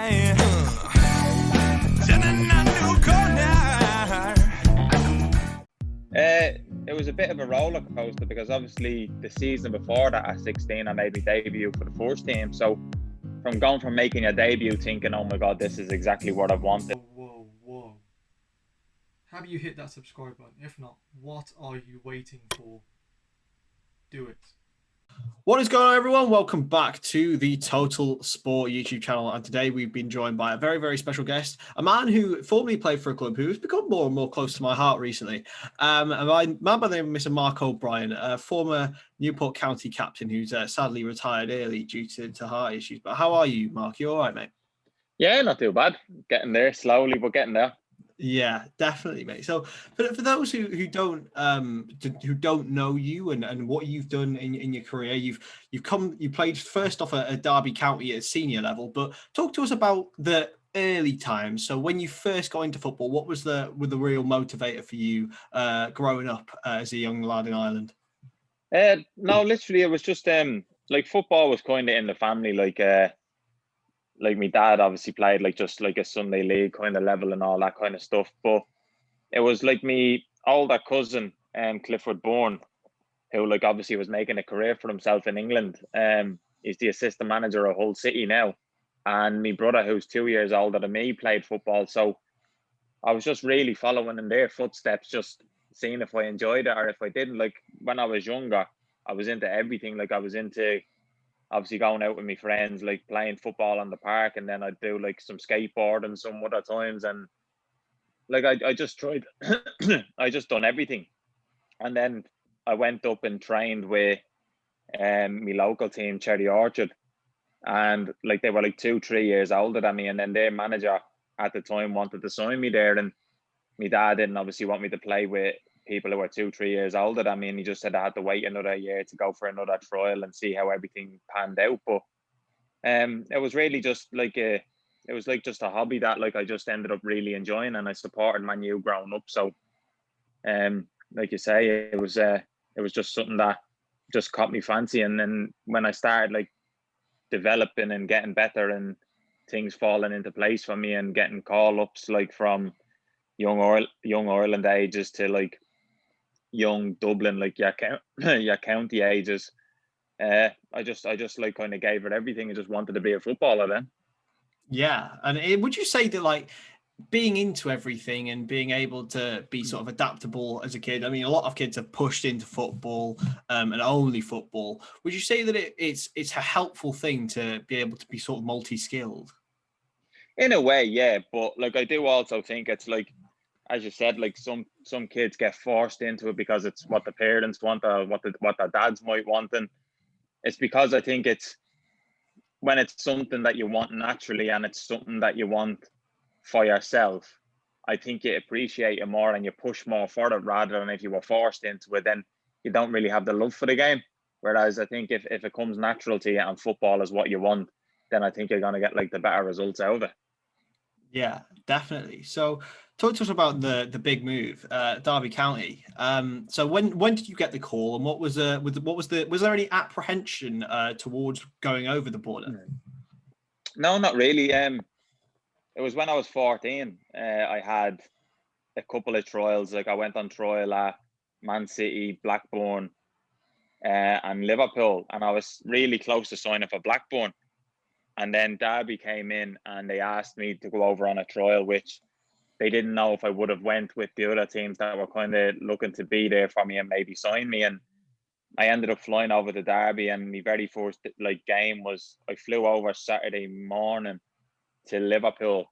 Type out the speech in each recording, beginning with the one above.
It was a bit of a roller coaster because obviously the season before that at 16 I made my debut for the first team. So from going from making a debut thinking, oh my God, this is exactly what I've wanted. Whoa. Have you hit that subscribe button? If not, what are you waiting for? Do it. What is going on, everyone? Welcome back to the Total Sport YouTube channel. And today we've been joined by a very, very special guest, a man who formerly played for a club who has become more and more close to my heart recently. A man by the name of Mr. Mark O'Brien, a former Newport County captain who's sadly retired early due to heart issues. But how are you, Mark? You all right, mate? Yeah, not too bad. Getting there slowly, but getting there. Yeah, definitely, mate. So for those who don't know you and what you've done in your career, you played first off at Derby County at senior level, but talk to us about the early times. So when you first got into football, what was the real motivator for you growing up as a young lad in Ireland? No, literally it was just like football was kind of in the family, like my dad obviously played just like a Sunday league kind of level and all that kind of stuff. But it was like me older cousin, Clifford Bourne, who like obviously was making a career for himself in England. He's the assistant manager of Hull City now. And my brother, who's 2 years older than me, played football. So I was just really following in their footsteps, just seeing if I enjoyed it or if I didn't. Like when I was younger, I was into everything. Like I was into obviously going out with my friends, like playing football on the park, and then I'd do like some skateboarding some other times, and like I just tried I just done everything. And then I went up and trained with my local team, Cherry Orchard, and like they were like 2-3 years older than me, and then their manager at the time wanted to sign me there, and my dad didn't obviously want me to play with people who were 2-3 years older than me, and he just said I had to wait another year to go for another trial and see how everything panned out. But it was really just like it was like just a hobby that like I just ended up really enjoying, and I supported Man U growing up. So like you say, it was just something that just caught me fancy. And then when I started like developing and getting better and things falling into place for me and getting call ups like from young Ireland ages to like young Dublin, like your county ages. I just like kind of gave it everything. I just wanted to be a footballer then. Yeah, and would you say that like being into everything and being able to be sort of adaptable as a kid? I mean, a lot of kids are pushed into football and only football. Would you say that it's a helpful thing to be able to be sort of multi-skilled? In a way, yeah, but like I do also think it's like, as you said, like some kids get forced into it because it's what the parents want or what their dads might want. And it's because I think it's when it's something that you want naturally and it's something that you want for yourself, I think you appreciate it more and you push more for it rather than if you were forced into it, then you don't really have the love for the game. Whereas I think if it comes natural to you and football is what you want, then I think you're going to get like the better results out of it. Yeah, definitely. So talk to us about the big move, Derby County. So when did you get the call, and was there any apprehension towards going over the border? No, not really. It was when I was 14. I had a couple of trials. Like I went on trial at Man City, Blackburn, and Liverpool, and I was really close to signing for Blackburn. And then Derby came in and they asked me to go over on a trial, which they didn't know if I would have went with the other teams that were kind of looking to be there for me and maybe sign me. And I ended up flying over to Derby, and my very first like game was I flew over Saturday morning to Liverpool,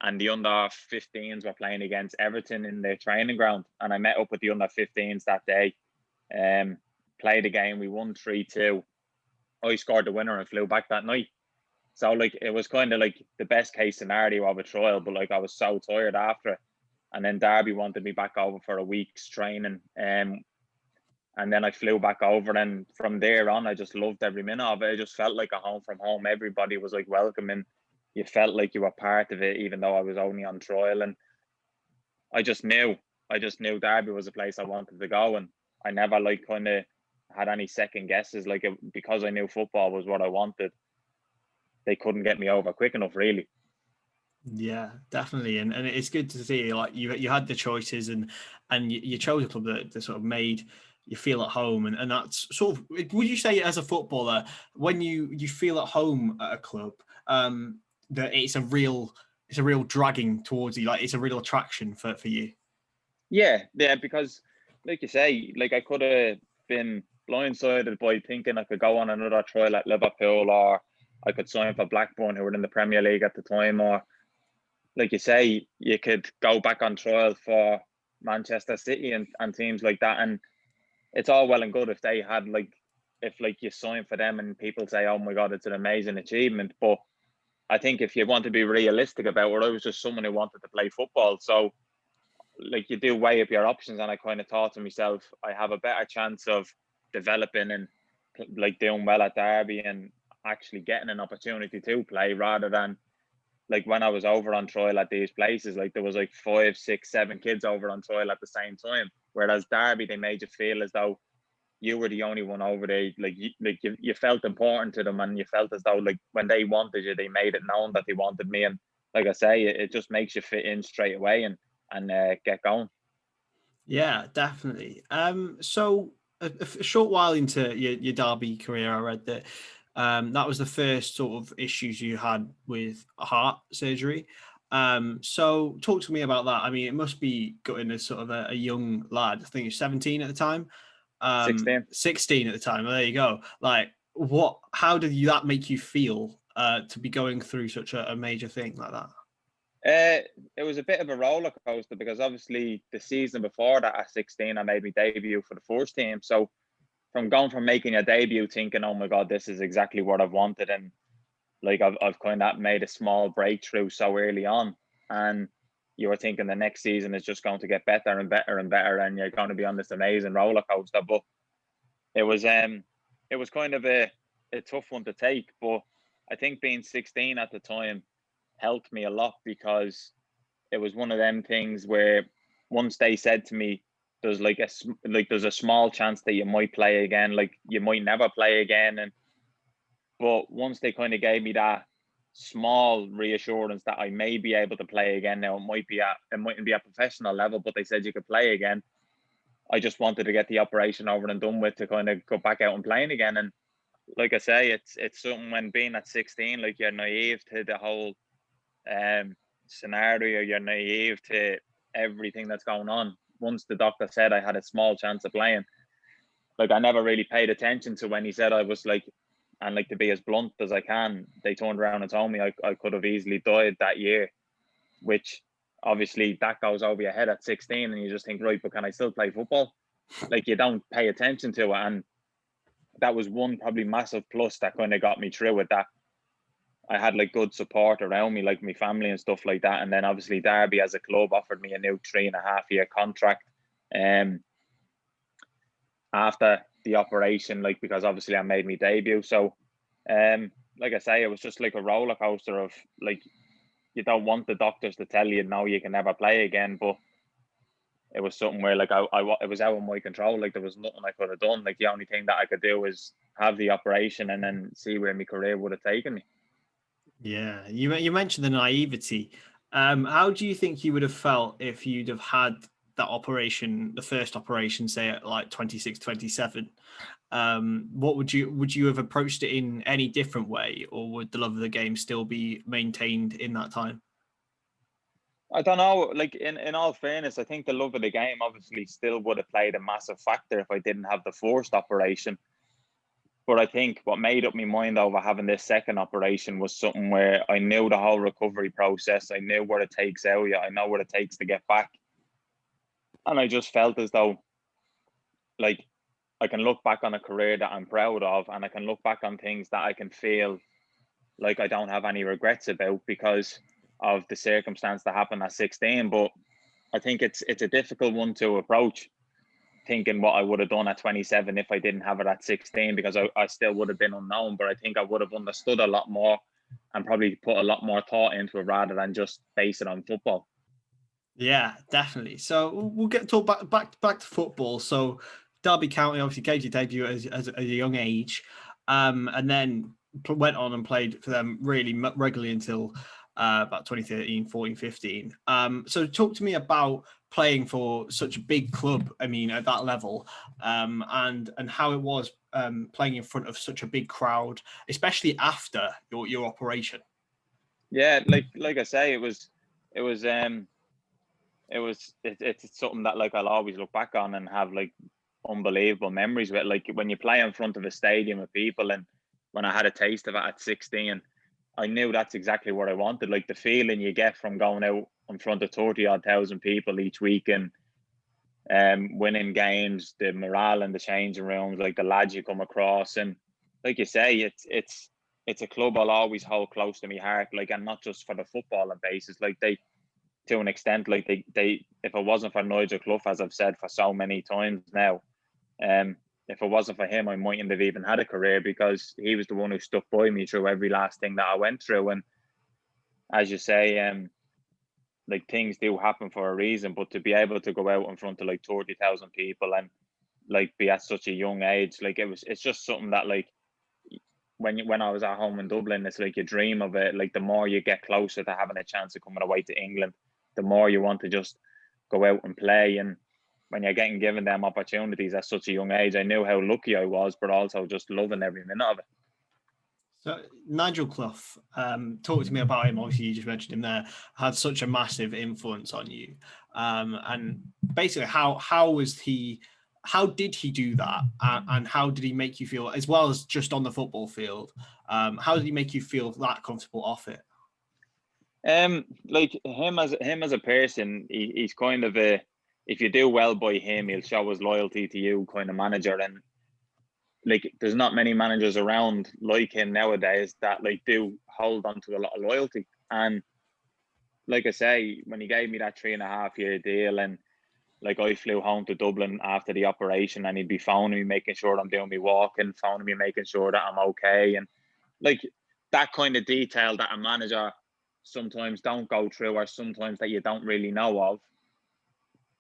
and the under 15s were playing against Everton in their training ground, and I met up with the under 15s that day. Played the game, we won 3-2. I scored the winner and flew back that night. So like it was kind of like the best case scenario of a trial, but like I was so tired after it. And then Derby wanted me back over for a week's training. And then I flew back over, and from there on I just loved every minute of it. It just felt like a home from home. Everybody was like welcoming. You felt like you were part of it, even though I was only on trial. And I just knew Derby was a place I wanted to go, and I never like kind of had any second guesses. Like because I knew football was what I wanted, they couldn't get me over quick enough, really. Yeah, definitely, and it's good to see like you had the choices and you chose a club that sort of made you feel at home, and that's sort of, would you say as a footballer when you feel at home at a club, that it's a real dragging towards you, like it's a real attraction for you? Yeah, because like you say, like I could have been blindsided by thinking I could go on another trial at Liverpool, or I could sign for Blackburn, who were in the Premier League at the time, or like you say, you could go back on trial for Manchester City and teams like that. And it's all well and good if they had if you sign for them and people say, oh my God, it's an amazing achievement. But I think if you want to be realistic about it, I was just someone who wanted to play football. So like you do weigh up your options, and I kind of thought to myself, I have a better chance of developing and like doing well at Derby and actually getting an opportunity to play, rather than like when I was over on trial at these places, like there was like 5, 6, 7 kids over on trial at the same time. Whereas Derby, they made you feel as though you were the only one over there. You felt important to them, and you felt as though like when they wanted you, they made it known that they wanted me. And like I say, it just makes you fit in straight away and get going. Yeah, definitely. So a short while into your Derby career, I read that that was the first sort of issues you had with heart surgery. So talk to me about that. I mean, it must be gutting as sort of a young lad. I think you're 17 at the time. 16. 16 at the time. Well, there you go. Like, how did that make you feel to be going through such a major thing like that? It was a bit of a roller coaster, because obviously the season before that at 16, I made my debut for the first team. So from making a debut thinking, oh my God, this is exactly what I've wanted, and like I've kind of made a small breakthrough so early on, and you were thinking the next season is just going to get better and better and better, and you're going to be on this amazing roller coaster. But it was kind of a tough one to take. But I think being 16 at the time helped me a lot, because it was one of them things where once they said to me, there's there's a small chance that you might play again, like you might never play again. But once they kind of gave me that small reassurance that I may be able to play again, now it mightn't be a professional level, but they said you could play again, I just wanted to get the operation over and done with to kind of go back out and playing again. And like I say, it's something when being at 16, like you're naive to the whole scenario, you're naive to everything that's going on. Once the doctor said I had a small chance of playing, like I never really paid attention to when he said I was like, and like to be as blunt as I can, they turned around and told me I could have easily died that year, which obviously that goes over your head at 16, and you just think, right, but can I still play football? Like you don't pay attention to it. And that was one probably massive plus that kind of got me through it, that I had like good support around me, like my family and stuff like that. And then obviously Derby as a club offered me a new 3.5-year contract after the operation, like because obviously I made my debut. So like I say, it was just like a roller coaster of like, you don't want the doctors to tell you no, you can never play again, but it was something where like it was out of my control. Like there was nothing I could have done. Like the only thing that I could do was have the operation and then see where my career would have taken me. Yeah, you mentioned the naivety. How do you think you would have felt if you'd have had that operation, the first operation, say at like 26, 27? What would you have approached it in any different way, or would the love of the game still be maintained in that time? I don't know. Like in all fairness, I think the love of the game obviously still would have played a massive factor if I didn't have the first operation. But I think what made up my mind over having this second operation was something where I knew the whole recovery process. I knew what it takes out of you. I know what it takes to get back. And I just felt as though, like, I can look back on a career that I'm proud of, and I can look back on things that I can feel like I don't have any regrets about because of the circumstance that happened at 16. But I think it's a difficult one to approach, thinking what I would have done at 27 if I didn't have it at 16, because I still would have been unknown, but I think I would have understood a lot more and probably put a lot more thought into it rather than just base it on football. Yeah, definitely. So we'll get to back to football. So Derby County obviously gave you debut as a young age, and then went on and played for them really regularly until about 2013, 14, 15. So talk to me about playing for such a big club, I mean, at that level, and how it was playing in front of such a big crowd, especially after your operation. Yeah, like I say, it's something that like I'll always look back on and have like unbelievable memories with. Like when you play in front of a stadium of people, and when I had a taste of it at 16, I knew that's exactly what I wanted. Like the feeling you get from going out in front of 30,000 people each week and winning games, the morale in the changing rooms, like the lads you come across, and like you say, it's a club I'll always hold close to my heart. Like, and not just for the footballing basis. Like they, to an extent, like they if it wasn't for Nigel Clough, as I've said for so many times now, if it wasn't for him, I mightn't have even had a career, because he was the one who stuck by me through every last thing that I went through. And as you say, like things do happen for a reason, but to be able to go out in front of like 30,000 people and like be at such a young age, like it's just something that like when I was at home in Dublin, it's like you dream of it. Like the more you get closer to having a chance of coming away to England, the more you want to just go out and play. And when you're getting given them opportunities at such a young age, I knew how lucky I was, but also just loving every minute of it. So Nigel Clough, talk to me about him. Obviously, you just mentioned him there. Had such a massive influence on you, and basically, how was he? How did he do that, and how did he make you feel, as well as just on the football field? How did he make you feel that comfortable off it? Like him as a person, he's kind of a, if you do well by him, he'll show his loyalty to you kind of manager. And like there's not many managers around like him nowadays that like do hold on to a lot of loyalty. And like I say, when he gave me that 3.5 year deal, and like I flew home to Dublin after the operation, and he'd be phoning me, making sure I'm doing me walking, phoning me, making sure that I'm okay. And like that kind of detail that a manager sometimes don't go through, or sometimes that you don't really know of.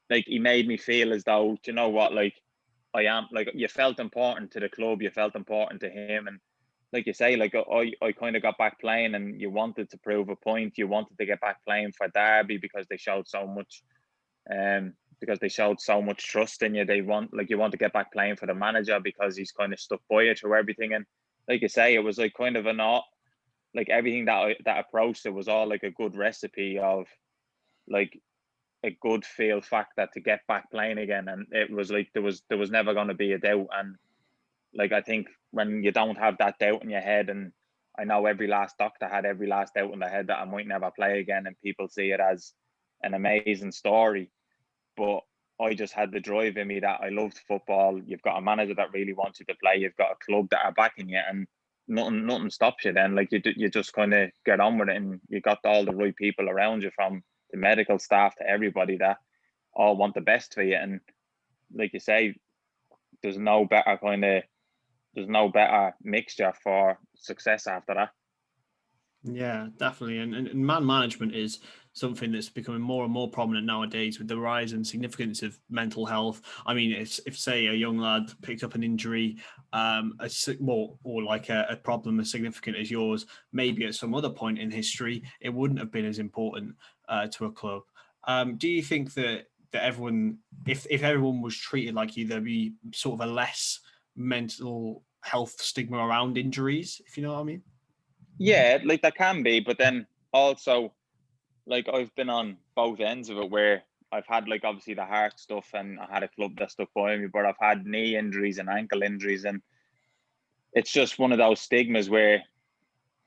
Like he made me feel as though, do you know what, like I am, like you felt important to the club, you felt important to him. And like you say, like I kind of got back playing, and you wanted to prove a point, you wanted to get back playing for Derby because they showed so much trust in you. You want to get back playing for the manager because he's kind of stuck by you through everything. And like you say, it was like kind of like everything that approached it was all like a good recipe of like a good feel factor to get back playing again. And it was like there was never going to be a doubt. And like I think when you don't have that doubt in your head, and I know every last doctor had every last doubt in their head that I might never play again, and people see it as an amazing story, but I just had the drive in me that I loved football. You've got a manager that really wants you to play, you've got a club that are backing you, and nothing stops you then. Like you just kind of get on with it, and you got all the right people around you, from the medical staff to everybody, that all want the best for you. And like you say, there's no better mixture for success after that. Yeah, definitely. And man management is something that's becoming more and more prominent nowadays with the rise and significance of mental health. I mean, if say a young lad picked up an injury, or like a problem as significant as yours, maybe at some other point in history, it wouldn't have been as important to a club. Do you think that everyone, if everyone was treated like you, there'd be sort of a less mental health stigma around injuries, if you know what I mean? Yeah, like that can be, but then also, like I've been on both ends of it, where I've had like obviously the heart stuff, and I had a club that stuck by me, but I've had knee injuries and ankle injuries, and it's just one of those stigmas where,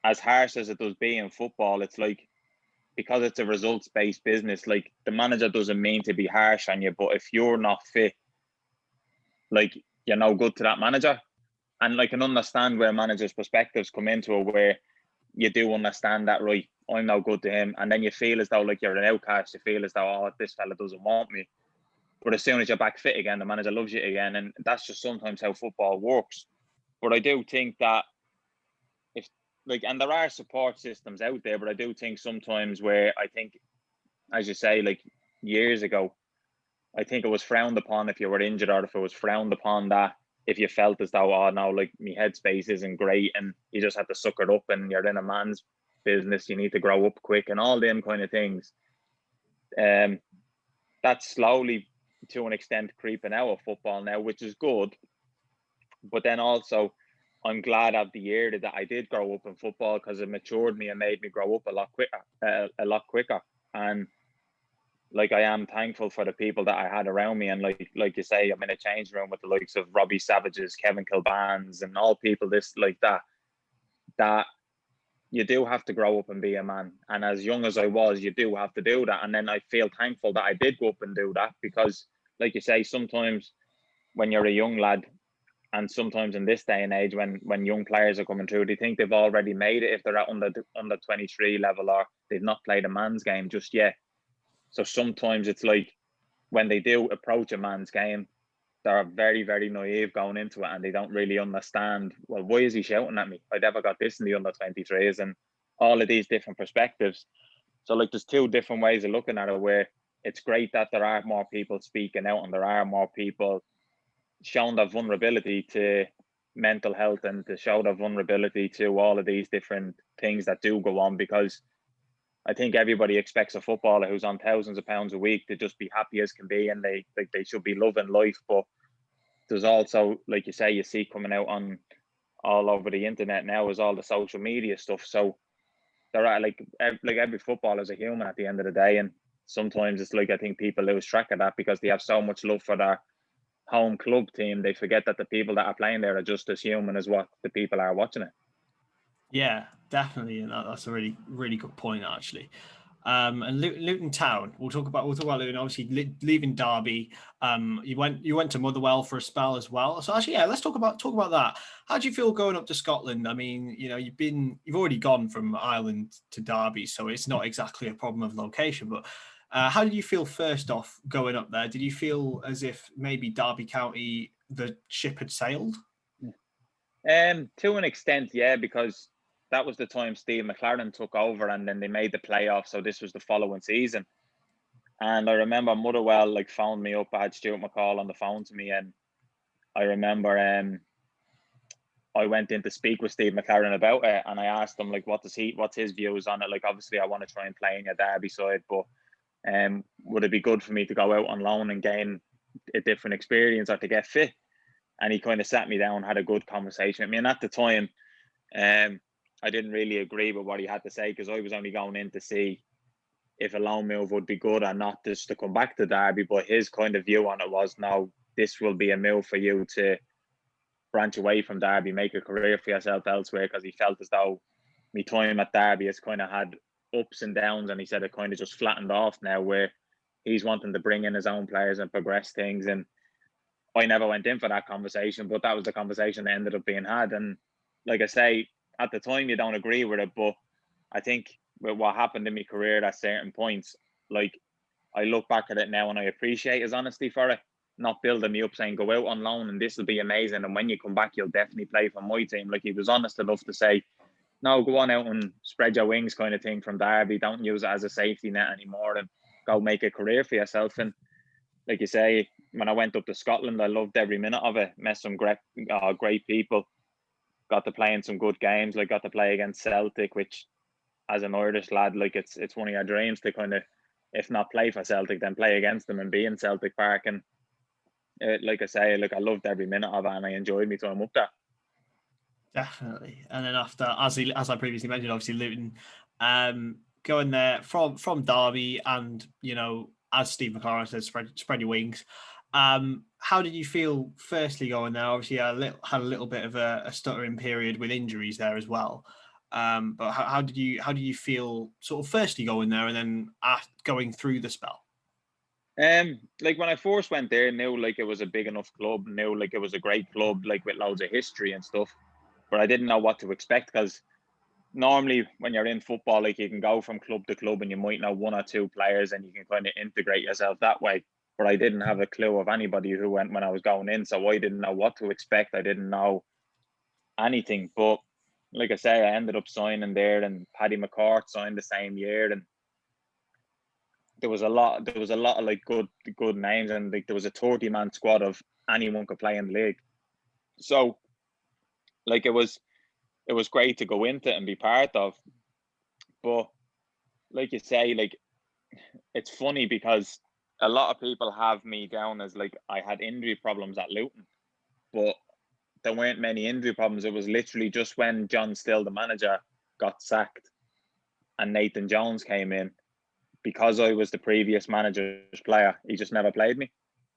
as harsh as it does be in football, it's like, because it's a results-based business, like the manager doesn't mean to be harsh on you, but if you're not fit, like you're no good to that manager. And I can understand where managers' perspectives come into it, where you do understand that, right, I'm no good to him. And then you feel as though like you're an outcast. You feel as though, oh, this fella doesn't want me. But as soon as you're back fit again, the manager loves you again. And that's just sometimes how football works. But I do think that and there are support systems out there, but I do think sometimes where I think, as you say, like years ago, I think it was frowned upon if you were injured, or if it was frowned upon that if you felt as though, oh no, like my headspace isn't great, and you just have to suck it up and you're in a man's business. You need to grow up quick and all them kind of things. That's slowly, to an extent, creeping out of football now, which is good. But then also, I'm glad of the year that I did grow up in football, because it matured me and made me grow up a lot quicker. And like, I am thankful for the people that I had around me. And like you say, I'm in a change room with the likes of Robbie Savages, Kevin Kilbans, and all people that you do have to grow up and be a man. And as young as I was, you do have to do that. And then I feel thankful that I did go up and do that, because like you say, sometimes when you're a young lad, and sometimes in this day and age, when young players are coming through, they think they've already made it if they're at under 23 level, or they've not played a man's game just yet. So sometimes it's like, when they do approach a man's game, they're very, very naive going into it, and they don't really understand, well, why is he shouting at me? I never got this in the under 23s, and all of these different perspectives. So like, there's two different ways of looking at it, where it's great that there are more people speaking out, and there are more people showing their vulnerability to mental health, and to show their vulnerability to all of these different things that do go on. Because I think everybody expects a footballer who's on thousands of pounds a week to just be happy as can be, and they should be loving life. But there's also, like you say, you see coming out on all over the internet now is all the social media stuff. So there are like every footballer is a human at the end of the day, and sometimes it's like, I think people lose track of that, because they have so much love for their home club team, they forget that the people that are playing there are just as human as what the people are watching it. Yeah, definitely, and that's a really, really good point, actually. And Luton Town, we'll talk about Luton. Obviously, leaving Derby, you went to Motherwell for a spell as well. So actually, yeah, let's talk about that. How do you feel going up to Scotland? I mean, you've already gone from Ireland to Derby, so it's not exactly a problem of location. But how did you feel first off going up there? Did you feel as if maybe Derby County, the ship had sailed? To an extent, yeah, because that was the time Steve McLaren took over, and then they made the playoffs. So this was the following season. And I remember Motherwell phoned me up. I had Stuart McCall on the phone to me, and I remember I went in to speak with Steve McLaren about it, and I asked him what's his views on it. Obviously I want to try and play in your Derby side, but would it be good for me to go out on loan and gain a different experience, or to get fit? And he kind of sat me down, had a good conversation with me. And at the time, I didn't really agree with what he had to say, because I was only going in to see if a loan move would be good or not, just to come back to Derby. But his kind of view on it was, no, this will be a move for you to branch away from Derby, make a career for yourself elsewhere, because he felt as though my time at Derby has kind of had ups and downs, and he said it kind of just flattened off now, where he's wanting to bring in his own players and progress things. And I never went in for that conversation, but that was the conversation that ended up being had. And like I say, at the time you don't agree with it, but I think with what happened in my career at certain points, I look back at it now and I appreciate his honesty for it, not building me up saying go out on loan and this will be amazing, and when you come back you'll definitely play for my team. He was honest enough to say, no, go on out and spread your wings kind of thing from Derby, don't use it as a safety net anymore, and go make a career for yourself. And like you say, when I went up to Scotland, I loved every minute of it. Met some great people. Got to play in some good games. Got to play against Celtic, which, as an Irish lad, it's one of your dreams to kind of, if not play for Celtic, then play against them and be in Celtic Park. And like I say, I loved every minute of it, and I enjoyed my time up there. Definitely. And then after, as I previously mentioned, obviously Luton, going there from Derby, and as Steve McLaren says, spread your wings. How did you feel firstly going there? Obviously, had a little bit of a stuttering period with injuries there as well. But how did you feel sort of firstly going there, and then going through the spell? When I first went there, knew it was a big enough club, knew it was a great club, with loads of history and stuff. But I didn't know what to expect, because normally when you're in football, you can go from club to club and you might know one or two players and you can kind of integrate yourself that way. But I didn't have a clue of anybody who went when I was going in, so I didn't know what to expect. I didn't know anything. But like I say, I ended up signing there, and Paddy McCourt signed the same year, and there was a lot of good names, and there was a 30-man squad of anyone could play in the league. So it was great to go into it and be part of. But like you say, like it's funny because a lot of people have me down as like I had injury problems at Luton, but there weren't many injury problems. It was literally just when John Still, the manager, got sacked and Nathan Jones came in. Because I was the previous manager's player, he just never played me.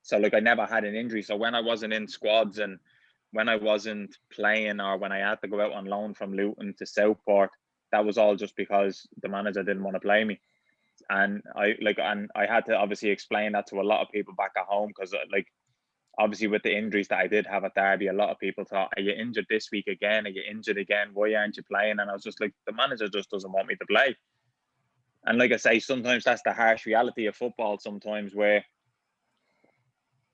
So like I never had an injury. So when I wasn't in squads and when I wasn't playing or when I had to go out on loan from Luton to Southport, that was all just because the manager didn't want to play me. And I had to obviously explain that to a lot of people back at home because like obviously with the injuries that I did have at Derby, a lot of people thought, are you injured this week again? Are you injured again? Why aren't you playing? And I was just like, the manager just doesn't want me to play. And like I say, sometimes that's the harsh reality of football sometimes where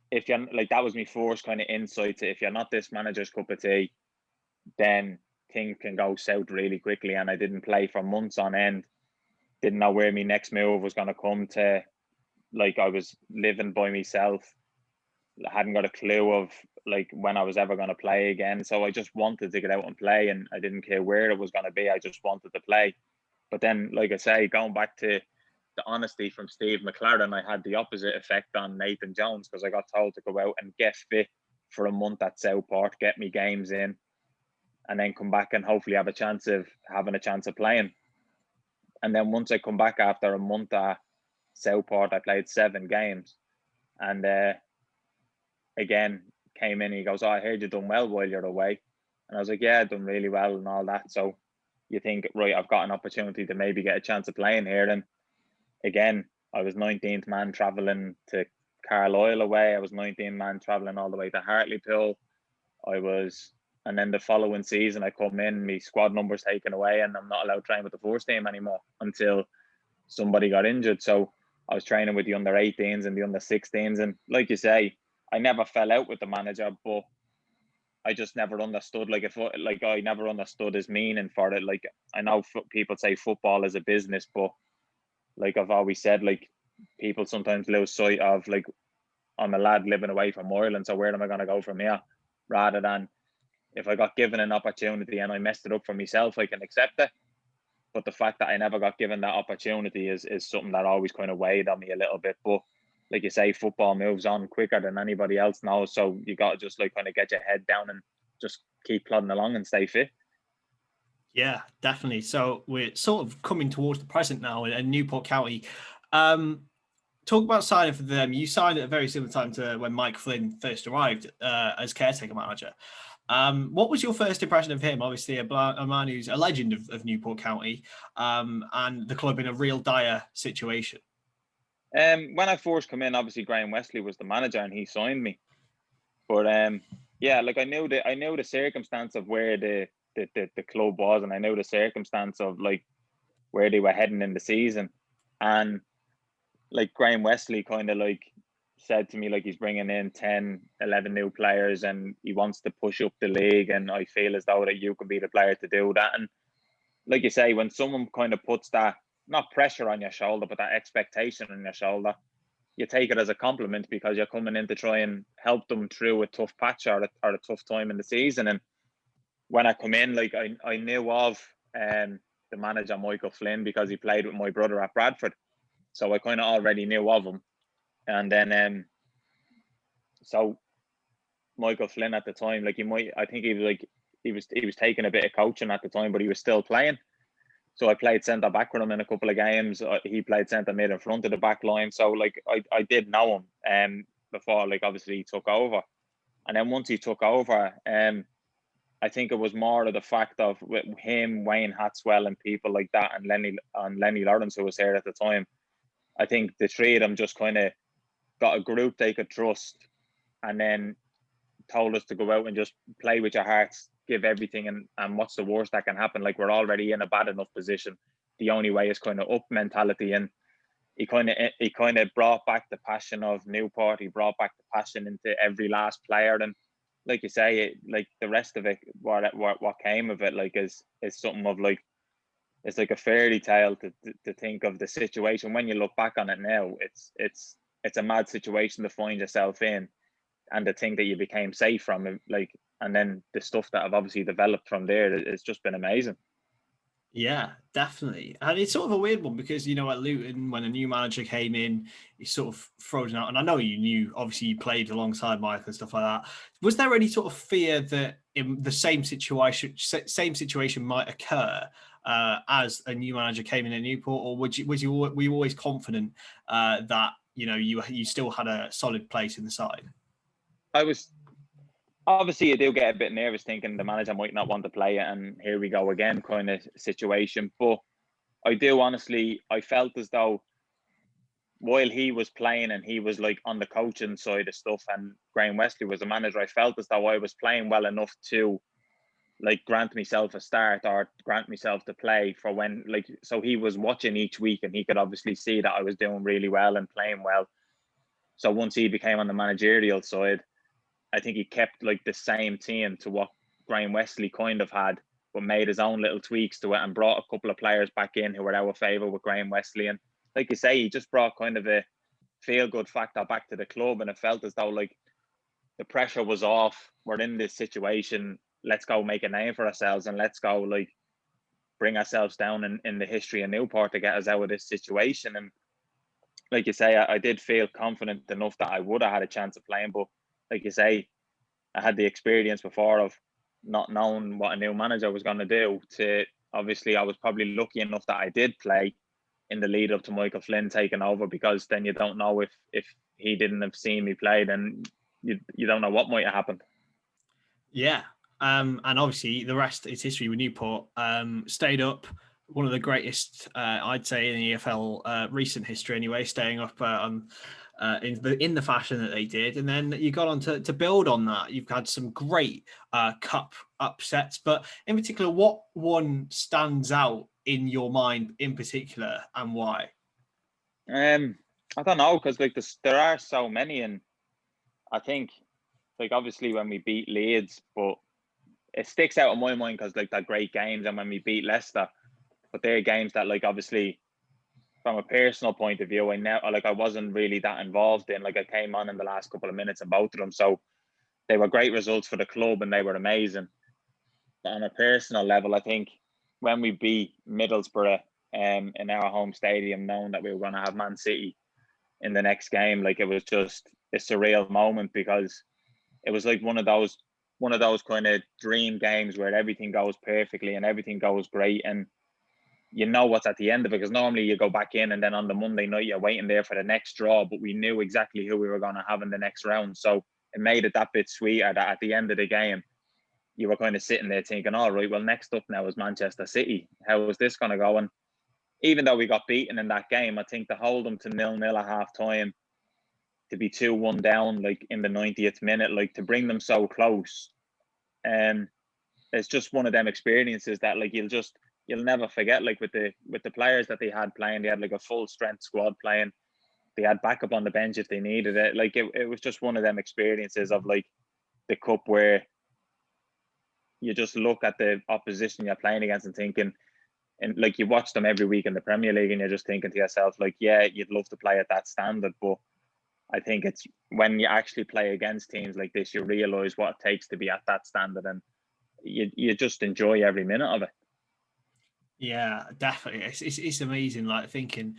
if you're like, that was my first kind of insight to if you're not this manager's cup of tea, then things can go south really quickly. And I didn't play for months on end. Didn't know where my next move was going to come to. Like I was living by myself. I hadn't got a clue of like when I was ever going to play again. So I just wanted to get out and play and I didn't care where it was going to be. I just wanted to play. But then, like I say, going back to the honesty from Steve McLaren, I had the opposite effect on Nathan Jones because I got told to go out and get fit for a month at Southport, get me games in, and then come back and hopefully have a chance of playing. And then once I come back after a month at Southport, I played 7 games. And again, came in, he goes, oh, I heard you done well while you're away. And I was like, yeah, I've done really well and all that. So you think, right, I've got an opportunity to maybe get a chance of playing here. And again, I was 19th man travelling to Carlisle away. I was 19th man travelling all the way to Hartlepool. And then the following season, I come in, my squad number's taken away, and I'm not allowed to train with the first team anymore until somebody got injured. So I was training with the under 18s and the under 16s. And like you say, I never fell out with the manager, but I just never understood. I never understood his meaning for it. Like I know people say football is a business, but like I've always said, like people sometimes lose sight of like I'm a lad living away from Ireland, so where am I going to go from here? Rather than if I got given an opportunity and I messed it up for myself, I can accept it. But the fact that I never got given that opportunity is something that always kind of weighed on me a little bit. But like you say, football moves on quicker than anybody else knows. So you got to just like kind of get your head down and just keep plodding along and stay fit. Yeah, definitely. So we're sort of coming towards the present now in Newport County. Talk about signing for them. You signed at a very similar time to when Mike Flynn first arrived as caretaker manager. What was your first impression of him? Obviously, a man who's a legend of Newport County and the club in a real dire situation. When I first come in, obviously Graham Wesley was the manager and he signed me. But yeah, like I knew the circumstance of where the club was, and I knew the circumstance of like where they were heading in the season. And like Graham Wesley kind of like said to me, like he's bringing in 10, 11 new players and he wants to push up the league. And I feel as though that you could be the player to do that. And like you say, when someone kind of puts that, not pressure on your shoulder, but that expectation on your shoulder, you take it as a compliment because you're coming in to try and help them through a tough patch or a tough time in the season. And when I come in, like I knew of the manager, Michael Flynn, because he played with my brother at Bradford. So I kind of already knew of him. And then, so Michael Flynn at the time, like I think he was taking a bit of coaching at the time, but he was still playing. So I played centre back with him in a couple of games. He played centre mid in front of the back line. So like I did know him before, like obviously he took over. And then once he took over, I think it was more of the fact of with him, Wayne Hatswell and people like that, and Lenny Lawrence, who was here at the time. I think the three of them just kind of got a group they could trust and then told us to go out and just play with your hearts, give everything, and what's the worst that can happen? Like we're already in a bad enough position. The only way is kind of up mentality. And he kind of brought back the passion of Newport. He brought back the passion into every last player. And like you say, like the rest of it, what came of it, like is something of like, it's like a fairy tale to think of the situation. When you look back on it now, it's a mad situation to find yourself in, and the thing that you became safe from, like, and then the stuff that have obviously developed from there, it's just been amazing. Yeah, definitely. And it's sort of a weird one because, at Luton, when a new manager came in, he's sort of frozen out. And I know you knew, obviously, you played alongside Michael and stuff like that. Was there any sort of fear that in the same situation might occur as a new manager came in at Newport, or were you always confident that you still had a solid place in the side? I was obviously, you do get a bit nervous thinking the manager might not want to play it, and here we go again kind of situation. But I felt as though while he was playing and he was like on the coaching side of stuff, and Graham Wesley was the manager, I felt as though I was playing well enough to like grant myself a start or grant myself to play for when, like, so he was watching each week and he could obviously see that I was doing really well and playing well. So once he became on the managerial side, I think he kept like the same team to what Graham Wesley kind of had, but made his own little tweaks to it and brought a couple of players back in who were out of favour with Graham Wesley. And like you say, he just brought kind of a feel good factor back to the club, and it felt as though like the pressure was off. We're in this situation. Let's go make a name for ourselves, and let's go like bring ourselves down in the history of Newport to get us out of this situation. And like you say, I did feel confident enough that I would have had a chance of playing, but like you say, I had the experience before of not knowing what a new manager was going to do. To obviously, I was probably lucky enough that I did play in the lead up to Michael Flynn taking over, because then you don't know if he didn't have seen me play, then you don't know what might have happened. Yeah. And obviously the rest is history with Newport. Stayed up, one of the greatest, I'd say, in the EFL recent history anyway, staying up in the fashion that they did. And then you got on to build on that. You've had some great cup upsets, but in particular, what one stands out in your mind in particular, and why? I don't know, because like there are so many, and I think like obviously when we beat Leeds, but it sticks out in my mind because like they're great games, and when we beat Leicester, but they're games that like obviously from a personal point of view, I wasn't really that involved in. Like I came on in the last couple of minutes in both of them, so they were great results for the club and they were amazing. But on a personal level, I think when we beat Middlesbrough in our home stadium, knowing that we were going to have Man City in the next game, like it was just a surreal moment, because it was like one of those kind of dream games where everything goes perfectly and everything goes great, and you know what's at the end of it, because normally you go back in and then on the Monday night you're waiting there for the next draw, but we knew exactly who we were going to have in the next round, so it made it that bit sweeter that at the end of the game you were kind of sitting there thinking, all right, well, next up now is Manchester City. How is this going to go? And even though we got beaten in that game, I think to hold them to 0-0 at half time, to be 2-1 down like in the 90th minute, like to bring them so close, it's just one of them experiences that like you'll never forget. Like with the players that they had playing, they had like a full strength squad playing. They had backup on the bench if they needed it. Like it was just one of them experiences of like the cup where you just look at the opposition you're playing against and thinking, and like you watch them every week in the Premier League and you're just thinking to yourself, like, yeah, you'd love to play at that standard, but I think it's when you actually play against teams like this, you realise what it takes to be at that standard, and you just enjoy every minute of it. Yeah, definitely. It's amazing. Like thinking,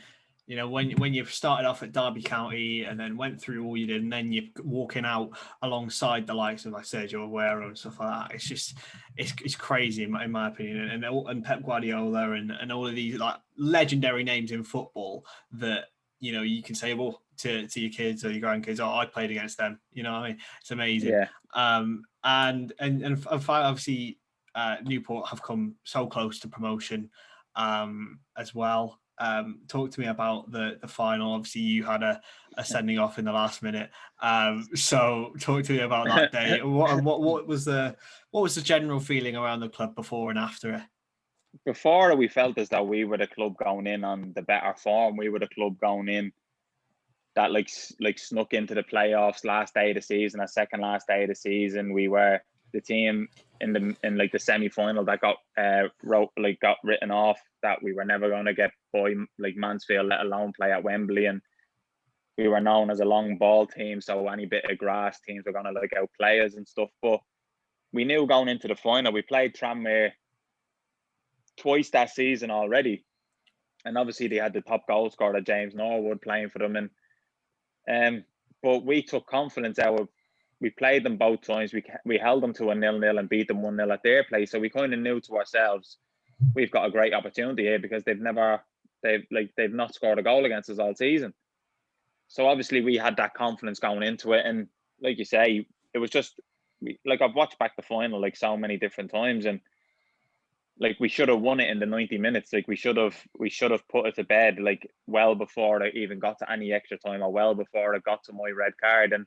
when you've started off at Derby County and then went through all you did, and then you're walking out alongside the likes of like Sergio Aguero and stuff like that. It's just it's crazy in my opinion. And Pep Guardiola and all of these like legendary names in football that you can say, well, to your kids or your grandkids, oh, I played against them. You know what I mean? It's amazing. Yeah. And obviously Newport have come so close to promotion as well. Talk to me about the final. Obviously, you had a sending off in the last minute. So talk to me about that day. What was the general feeling around the club before and after it? Before, we felt as though we were the club going in on the better form. We were the club going in that like snuck into the playoffs last day of the season, second last day of the season. We were the team in the semi-final that got written off, that we were never going to get by like Mansfield, let alone play at Wembley. And we were known as a long ball team, so any bit of grass teams were going to like outplay us and stuff. But we knew going into the final, we played Tranmere twice that season already. And obviously they had the top goal scorer, James Norwood, playing for them. And but we took confidence out of, we played them both times. We held them to a 0-0 and beat them 1-0 at their place. So we kind of knew to ourselves, we've got a great opportunity here, because they've not scored a goal against us all season. So obviously we had that confidence going into it. And like you say, it was just, like, I've watched back the final like so many different times, and like we should have won it in the 90 minutes. Like we should have put it to bed like well before it even got to any extra time, or well before it got to my red card. And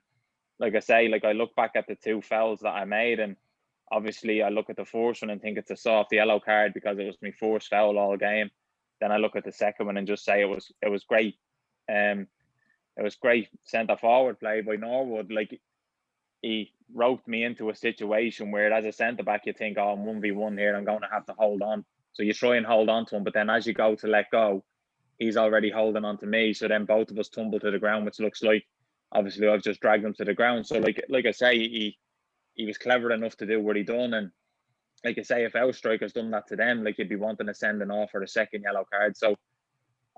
like I say, like I look back at the 2 fouls that I made, and obviously I look at the first one and think it's a soft yellow card because it was my first foul all game. Then I look at the second one and just say it was great. It was great centre forward play by Norwood. Like, he roped me into a situation where, as a centre back, you think, oh, I'm 1v1 here, I'm going to have to hold on. So you try and hold on to him, but then as you go to let go, he's already holding on to me. So then both of us tumble to the ground, which looks like, obviously, I've just dragged him to the ground. So like I say, he was clever enough to do what he done. And like I say, if our strikers done that to them, like, you'd be wanting to send an off for a second yellow card. So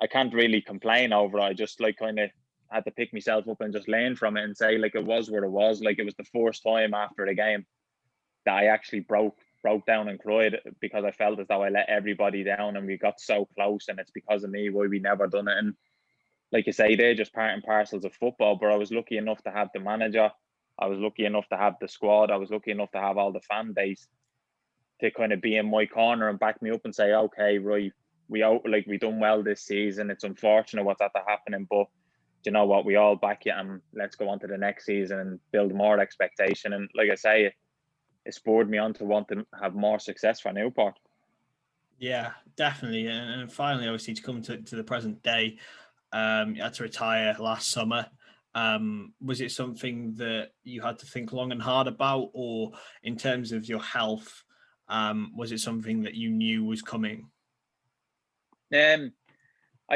I can't really complain over it. I just like kind of had to pick myself up and just learn from it and say, like, it was what it was. Like, it was the first time after the game that I actually broke down and cried, because I felt as though I let everybody down and we got so close, and it's because of me why we never done it. And like you say, they're just part and parcels of football. But I was lucky enough to have the manager. I was lucky enough to have the squad. I was lucky enough to have all the fan base to kind of be in my corner and back me up and say, okay, right, we done well this season. It's unfortunate what's after happening, but you know what, we all back you, and let's go on to the next season and build more expectation. And like I say, it spurred me on to want to have more success for Newport. Yeah, definitely. And finally, obviously, to come to the present day, you had to retire last summer. Was it something that you had to think long and hard about, or in terms of your health, was it something that you knew was coming? I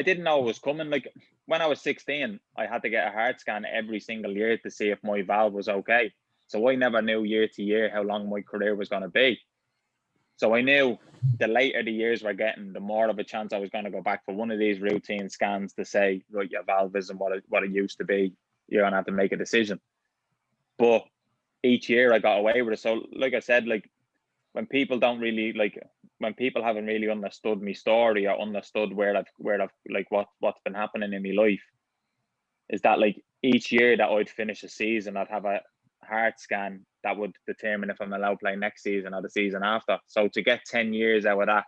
didn't know it was coming. Like, when I was 16, I had to get a heart scan every single year to see if my valve was okay. So I never knew year to year how long my career was going to be. So I knew the later the years were getting, the more of a chance I was going to go back for one of these routine scans to say, right, your valve isn't what it used to be. You're going to have to make a decision. But each year I got away with it. So like I said, like, when people haven't really understood my story or understood where I've like what's been happening in my life, is that like each year that I'd finish a season, I'd have a heart scan that would determine if I'm allowed to play next season or the season after. So to get 10 years out of that,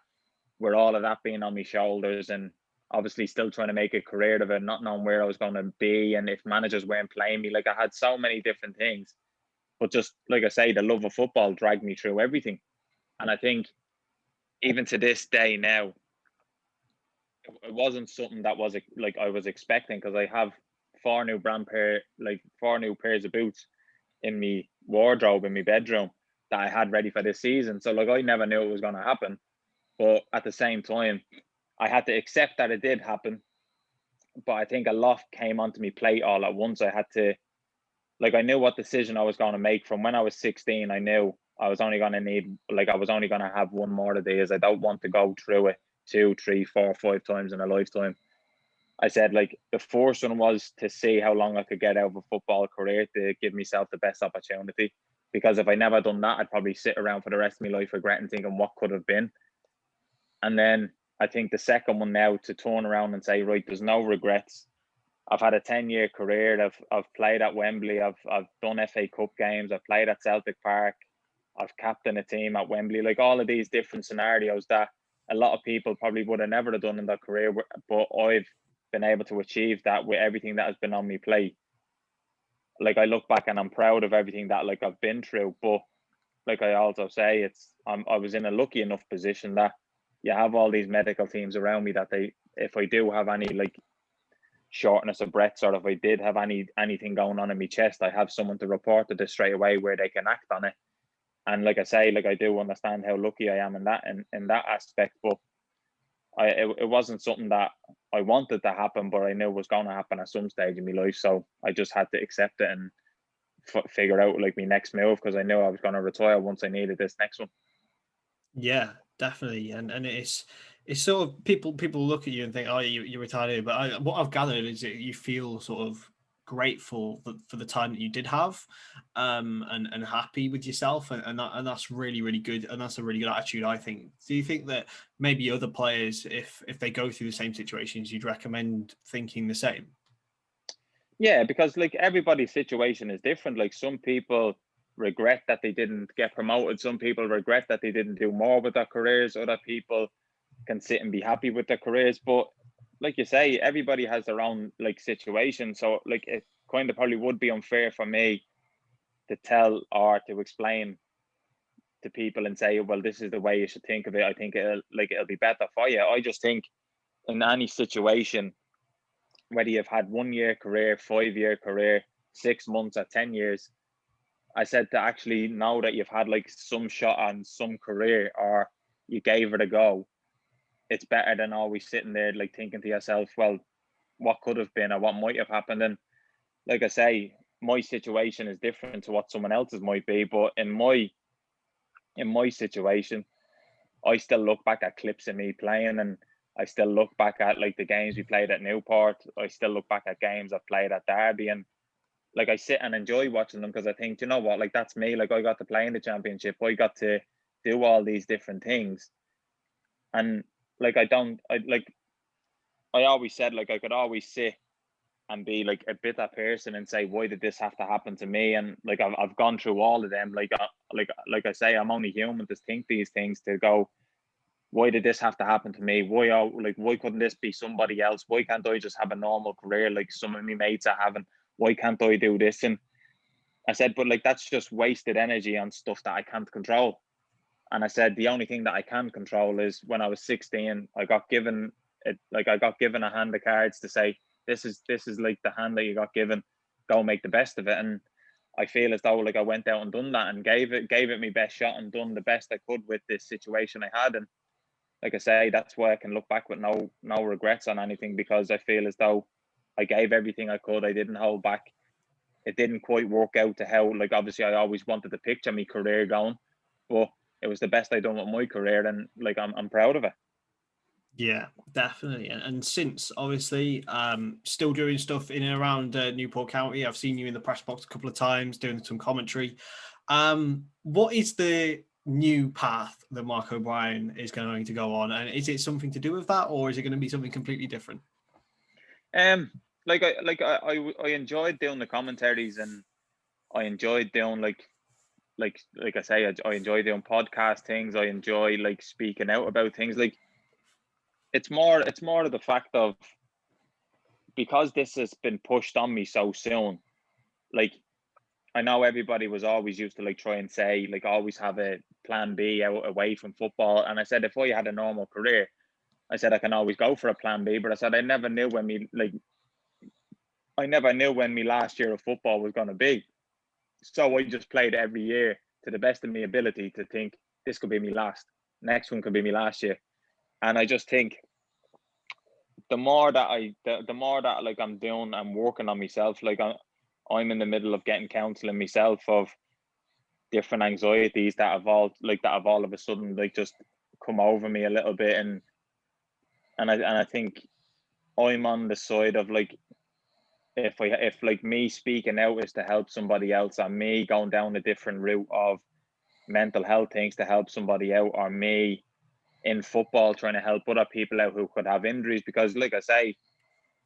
with all of that being on my shoulders, and obviously still trying to make a career of it, not knowing where I was going to be, and if managers weren't playing me, like, I had so many different things. But just like I say, the love of football dragged me through everything. And I think even to this day now, it wasn't something that was like I was expecting, because I have 4 new pairs of boots in my wardrobe in my bedroom that I had ready for this season. So like, I never knew it was going to happen, but at the same time, I had to accept that it did happen. But I think a lot came onto me plate all at once. I had to, like, I knew what decision I was going to make from when I was 16. I knew I was only going to have one more of these. I don't want to go through it 2, 3, 4, 5 times in a lifetime. I said, like, the first one was to see how long I could get out of a football career, to give myself the best opportunity. Because if I never done that, I'd probably sit around for the rest of my life regretting, thinking what could have been. And then I think the second one now, to turn around and say, right, there's no regrets. I've had a 10-year career. I've played at Wembley. I've done FA Cup games. I've played at Celtic Park. I've captained a team at Wembley. Like, all of these different scenarios that a lot of people probably would have never done in their career, but I've been able to achieve that with everything that has been on me plate. Like, I look back and I'm proud of everything that, like, I've been through. But like I also say, I was in a lucky enough position that you have all these medical teams around me that if I do have any like shortness of breath, or if I did have anything going on in my chest, I have someone to report it straight away where they can act on it. And like I say, like, I do understand how lucky I am in that aspect. But it wasn't something that I wanted to happen, but I knew it was going to happen at some stage in my life. So I just had to accept it and figure out like my next move, because I knew I was going to retire once I needed this next one. Yeah, definitely, and it's sort of people look at you and think, oh, you're retired, but what I've gathered is that you feel sort of grateful for the time that you did have, and happy with yourself, and that's really, really good, and that's a really good attitude, I think. Do you think that maybe other players, if they go through the same situations, you'd recommend thinking the same? Yeah, because like everybody's situation is different. Like some people regret that they didn't get promoted. Some people regret that they didn't do more with their careers. Other people can sit and be happy with their careers. But like you say, everybody has their own like situation. So like it kind of probably would be unfair for me to tell or to explain to people and say, well, this is the way you should think of it. I think it'll be better for you. I just think in any situation, whether you've had 1 year career, 5 year career, 6 months or 10 years, I said to actually know that you've had like some shot on some career or you gave it a go, it's better than always sitting there like thinking to yourself, well, what could have been or what might have happened. And like I say, my situation is different to what someone else's might be, but in my situation, I still look back at clips of me playing, and I still look back at like the games we played at Newport. I still look back at games I've played at Derby, and like I sit and enjoy watching them because I think, you know what, like that's me. Like I got to play in the championship. I got to do all these different things, and like I always said like I could always sit and be like a bitter person and say, why did this have to happen to me? And like I've gone through all of them. Like I say, I'm only human to think these things, to go, why did this have to happen to me? Why couldn't this be somebody else? Why can't I just have a normal career like some of my mates are having? Why can't I do this? And I said, but like that's just wasted energy on stuff that I can't control. And I said the only thing that I can control is when I was 16, I got given a hand of cards to say, this is like the hand that you got given, go make the best of it. And I feel as though like I went out and done that and gave it my best shot and done the best I could with this situation I had. And like I say, that's why I can look back with no regrets on anything, because I feel as though I gave everything I could. I didn't hold back. It didn't quite work out to how, like, obviously I always wanted to picture my career going, but it was the best I done with my career, and like I'm proud of it. Yeah, definitely. And since obviously still doing stuff in and around Newport County, I've seen you in the press box a couple of times doing some commentary. What is the new path that Mark O'Brien is going to go on, and is it something to do with that, or is it going to be something completely different? I enjoyed doing the commentaries, and I enjoyed doing like I say, I enjoy doing podcast things. I enjoy like speaking out about things. Like it's more of the fact of, because this has been pushed on me so soon. Like I know everybody was always used to like try and say like always have a plan B out away from football. And I said if I had a normal career, I said I can always go for a plan B. But I said I never knew when my last year of football was going to be. So I just played every year to the best of my ability to think this could be my last. Next one could be my last year. And I just think the more that like I'm working on myself. Like I'm in the middle of getting counselling myself of different anxieties that have all of a sudden like just come over me a little bit, and I think I'm on the side of like, if like me speaking out is to help somebody else, or me going down a different route of mental health things to help somebody out, or me in football trying to help other people out who could have injuries. Because like I say,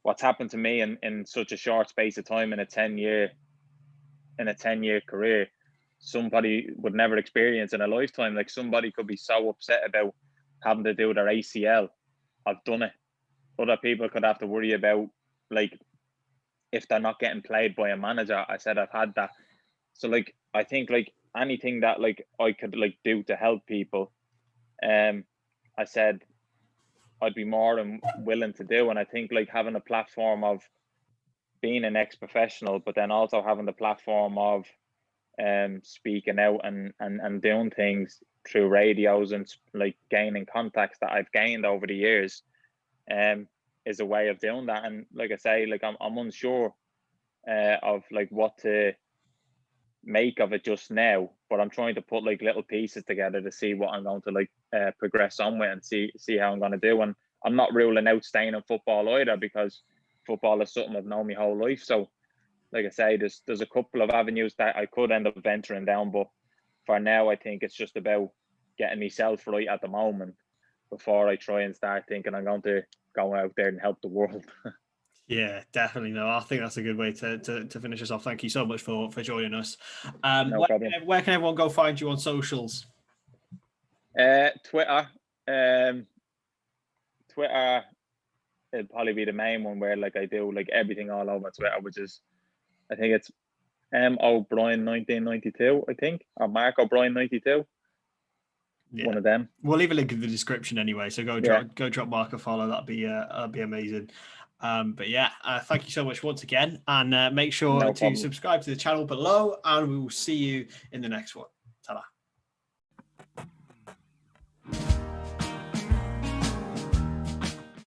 what's happened to me in such a short space of time in a 10-year career, somebody would never experience in a lifetime. Like somebody could be so upset about having to do their ACL. I've done it. Other people could have to worry about like if they're not getting played by a manager. I said I've had that. So like I think like anything that like I could like do to help people, I said I'd be more than willing to do. And I think like having a platform of being an ex-professional, but then also having the platform of speaking out and doing things through radios and like gaining contacts that I've gained over the years, is a way of doing that. And like I say, like I'm unsure of like what to make of it just now, but I'm trying to put like little pieces together to see what I'm going to like progress on with and see how I'm going to do. And I'm not ruling out staying in football either, because football is something I've known my whole life. So like I say, there's a couple of avenues that I could end up venturing down, but for now I think it's just about getting myself right at the moment before I try and start thinking I'm going to go out there and help the world. Yeah, definitely. No, I think that's a good way to finish us off. Thank you so much for joining us. No problem. Where can everyone go find you on socials? Twitter. Twitter it'd probably be the main one, where like I do like everything all over Twitter, which is, I think it's O'Brien 1992, I think, or Mark O'Brien 92. Yeah. One of them. We'll leave a link in the description anyway, so go drop Mark a follow. That'd be amazing. But yeah, thank you so much once again, and make sure to subscribe to the channel below, and we will see you in the next one.